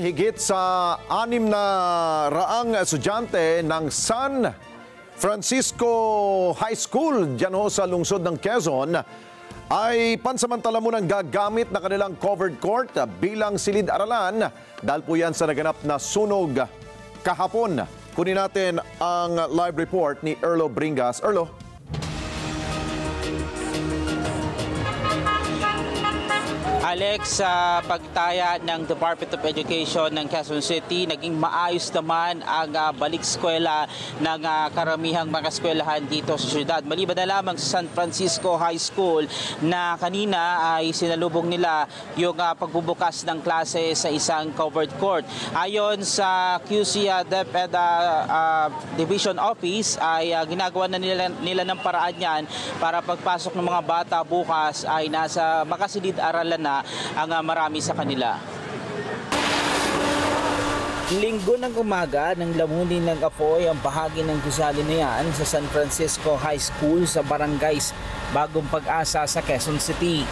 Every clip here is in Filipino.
Higit sa 600 estudyante ng San Francisco High School dyan ho sa lungsod ng Quezon ay pansamantala munang gagamit na kanilang covered court bilang silid-aralan dahil po yan sa naganap na sunog kahapon. Kunin natin ang live report ni Erlo Bringas. Erlo. Alex, sa pagtaya ng Department of Education ng Quezon City, naging maayos naman ang balik eskwela ng karamihang mga eskwelahan dito sa syudad. Maliban na lamang sa San Francisco High School na kanina ay sinalubong nila yung pagbubukas ng klase sa isang covered court. Ayon sa QC DepEd Division Office ay ginagawa na nila ng paraan yan para pagpasok ng mga bata bukas ay nasa makasilid-aralan na ang marami sa kanila. Linggo ng umaga nang lamunin ng apoy ang bahagi ng gusali na yan sa San Francisco High School sa Barangays Bagong Pag-asa sa Quezon City.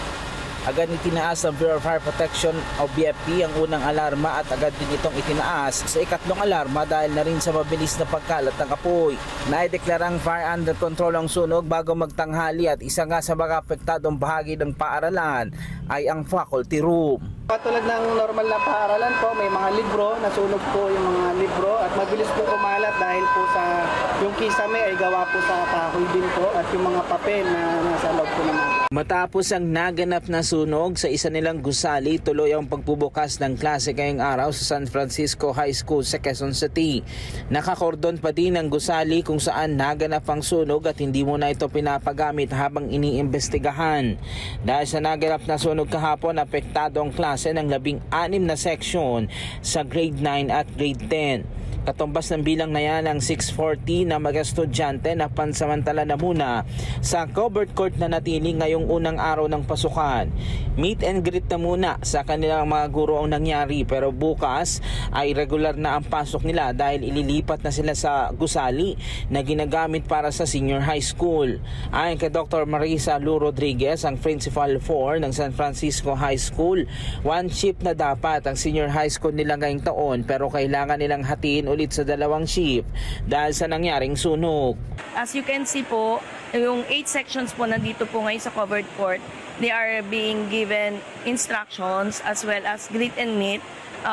Agad itinaas ng Bureau of Fire Protection o BFP ang unang alarma at agad din itong itinaas sa ikatlong alarma dahil na rin sa mabilis na pagkalat ng apoy. Naideklarang fire under control ang sunog bago magtanghali at isa nga sa mga apektadong bahagi ng paaralan ay ang faculty room. Katulad ng normal na paaralan po, may mga libro, nasunog po yung mga libro at mabilis po kumalat dahil po sa yung kisame ay gawa po sa kahoy din po at yung mga papel na nasa loob po naman. Matapos ang naganap na sunog sa isa nilang gusali, tuloy ang pagbubukas ng klase ngayong araw sa San Francisco High School sa Quezon City. Nakakordon pa din ang gusali kung saan naganap ang sunog at hindi muna ito pinapagamit habang iniimbestigahan. Dahil sa naganap na sunog kahapon, apektado ang klase ng 16 na seksyon sa grade 9 at grade 10. Katumbas ng bilang na yan ang 640 na mga estudyante na pansamantala na muna sa covered court na natili ngayong unang araw ng pasukan. Meet and greet na muna sa kanilang mga guro ang nangyari pero bukas ay regular na ang pasok nila dahil ililipat na sila sa gusali na ginagamit para sa senior high school. Ayon kay Dr. Marisa Lu Rodriguez, ang Principal 4 ng San Francisco High School, one shift na dapat ang senior high school nila ngayong taon pero kailangan nilang hatiin ulit sa dalawang shift dahil sa nangyaring sunog. As you can see po, yung 8 sections po nandito po ngayon sa covered court, they are being given instructions as well as greet and meet.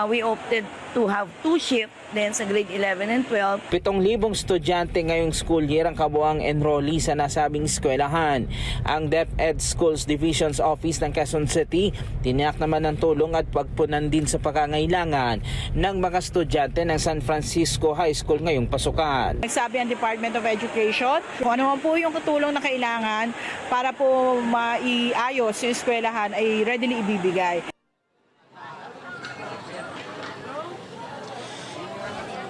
We opted to have 2 shifts then sa grade 11 and 12. 7,000 estudyante ngayong school year ang kabuang enrollee sa nasabing eskwelahan. Ang DepEd Schools Divisions Office ng Quezon City tiniyak naman ng tulong at pagpunan din sa pangangailangan ng mga estudyante ng San Francisco High School ngayong pasukan. Nagsabi ang Department of Education kung ano man po yung katulong na kailangan para po maiayos yung eskwelahan ay readily ibibigay.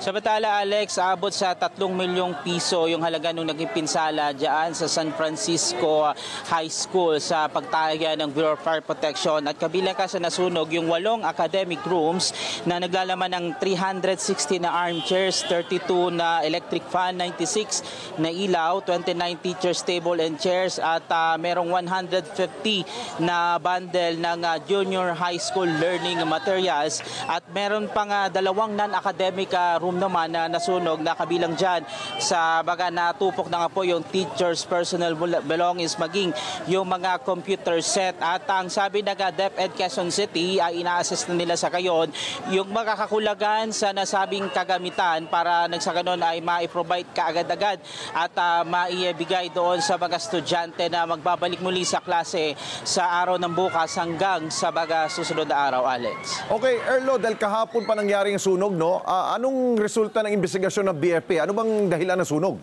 Samantala, Alex, abot sa 3 milyong piso yung halaga nung naging pinsala dyan sa San Francisco High School sa pagtaya ng Bureau of Fire Protection at kabilang ka sa nasunog yung 8 academic rooms na naglalaman ng 360 na armchairs, 32 na electric fan, 96 na ilaw, 29 teachers table and chairs at merong 150 na bundle ng junior high school learning materials at meron pang 2 non-academic room naman na nasunog na kabilang dyan sa baga natupok na nga po yung teachers personal belongings maging yung mga computer set at ang sabi ng DepEd Quezon City ay ina-assess na nila sa kayon yung mga kakulagan sa nasabing kagamitan para nagsaganon ay ma-provide kaagad-agad at maibigay doon sa mga estudyante na magbabalik muli sa klase sa araw ng bukas hanggang sa baga susunod na araw, Alex. Okay, Erlo, dahil kahapon pa nangyaring sunog, no? Anong resulta ng investigasyon ng BFP? Ano bang dahilan ng sunog?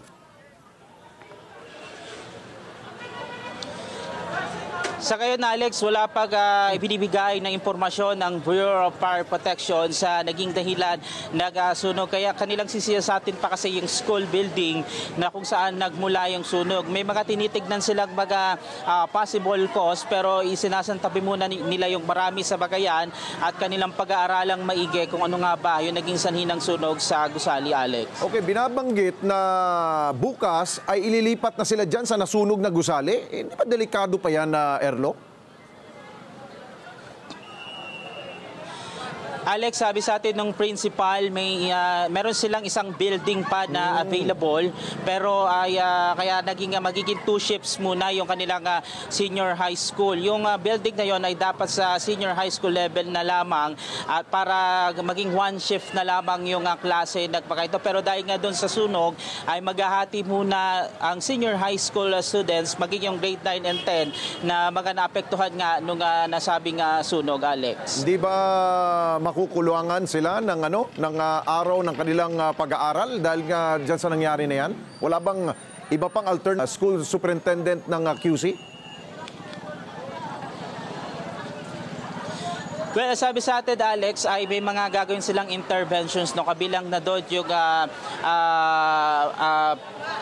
Sa ngayon, Alex, wala pag ibinibigay ng impormasyon ng Bureau of Fire Protection sa naging dahilan ng sunog. Kaya kanilang sisiyasatin pa kasi yung school building na kung saan nagmula yung sunog. May mga tinitignan silang mga possible cause pero isinasantabi muna nila yung marami sa bagayan at kanilang pag-aaralang maigi kung ano nga ba yung naging sanhi ng sunog sa gusali, Alex. Okay, binabanggit na bukas ay ililipat na sila dyan sa nasunog na gusali. Hindi ba delikado pa yan na Erlo? Alex, sabi sa atin ng principal, meron silang isang building pa na available, pero kaya magiging 2 shifts muna yung kanilang senior high school. Yung building na yon ay dapat sa senior high school level na lamang at para maging 1 shift na lamang yung klase nagpakaito. Pero dahil nga doon sa sunog ay maghahati muna ang senior high school students, maging yung grade 9 and 10 na naapektuhan nga nung nasabing sunog, Alex. Hindi ba makukuluangan sila ng araw ng kanilang pag-aaral dahil nga diyan sa nangyari na yan? Wala bang iba pang alternate school superintendent ng QC? Well, sabi sa atin, Alex, ay may mga gagawin silang interventions, no, kabilang na doon yung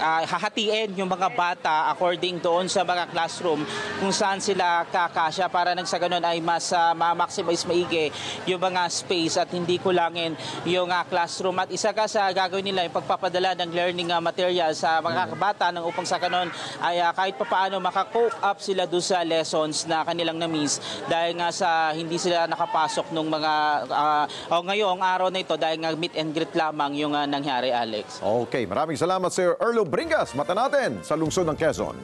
hahatiin yung mga bata according doon sa mga classroom kung saan sila kakasya para nang sa ganun ay mas ma-maximize maigi yung mga space at hindi kulangin yung classroom. At isa ka sa gagawin nila yung pagpapadala ng learning material sa mga bata nang upang sa ganun ay kahit papaano makakope up sila doon sa lessons na kanilang na-miss dahil nga sa hindi sila nakapasok nung mga ngayong araw na ito dahil nga meet and greet lamang yung nangyari, Alex. Okay, maraming salamat Sir Erlo Bringas. Mata natin sa lungsod ng Quezon.